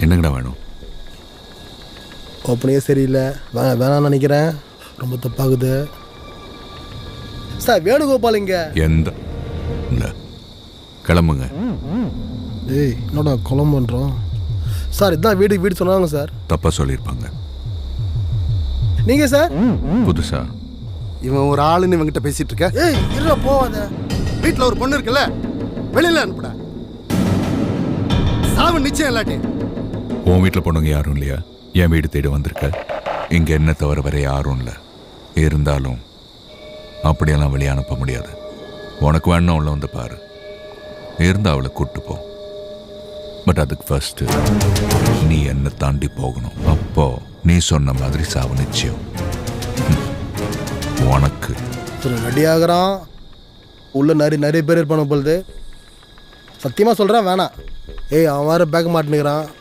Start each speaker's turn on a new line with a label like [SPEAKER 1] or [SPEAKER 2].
[SPEAKER 1] என்னங்கடா வேணும்?
[SPEAKER 2] ஓப்பனே சரியில்லை, வேணாம்னு நினைக்கிறேன். ரொம்ப தப்பாகுது சார். வேணுகோபால் இங்க
[SPEAKER 1] எந்த இல்லை, கிளம்புங்க.
[SPEAKER 2] ஏய் என்னடா குளம் பண்ணுறோம் சார்? இதுதான் வீடு சொன்னாங்க சார்.
[SPEAKER 1] தப்பாக சொல்லியிருப்பாங்க.
[SPEAKER 2] நீங்கள் சார்
[SPEAKER 1] புதுசா
[SPEAKER 3] இவன் ஒரு ஆளுன்னு இவங்கிட்ட பேசிட்டு இருக்க.
[SPEAKER 2] ஏய் இருடா போவாத.
[SPEAKER 3] வீட்டில் ஒரு பொண்ணு இருக்குல்ல, வெளியில அனுப்புடா. சாவு நிச்சயம் இல்லாட்டி.
[SPEAKER 1] உன் வீட்டில் பொண்ணுங்க யாரும் இல்லையா? என் வீடு தேடி வந்திருக்க. இங்கே என்ன தவிர வேற யாரும் இல்லை. இருந்தாலும் அப்படியெல்லாம் வெளியே அனுப்ப முடியாது. உனக்கு வேணும் உள்ள வந்து பாரு, இருந்தால் அவளை கூப்பிட்டு போ. பட் அதுக்கு ஃபர்ஸ்ட் நீ என்ன தாண்டி போகணும். அப்போ நீ சொன்ன மாதிரி சாவு நிச்சயம் உனக்கு.
[SPEAKER 2] ரெடி ஆகிறான் உள்ள நிறைய பேர் இருப்பானு பொழுது. சத்தியமாக சொல்கிறேன் வேணாம். ஏய் அவன் வேறு பேக்க மாட்டேனுக்கிறான்.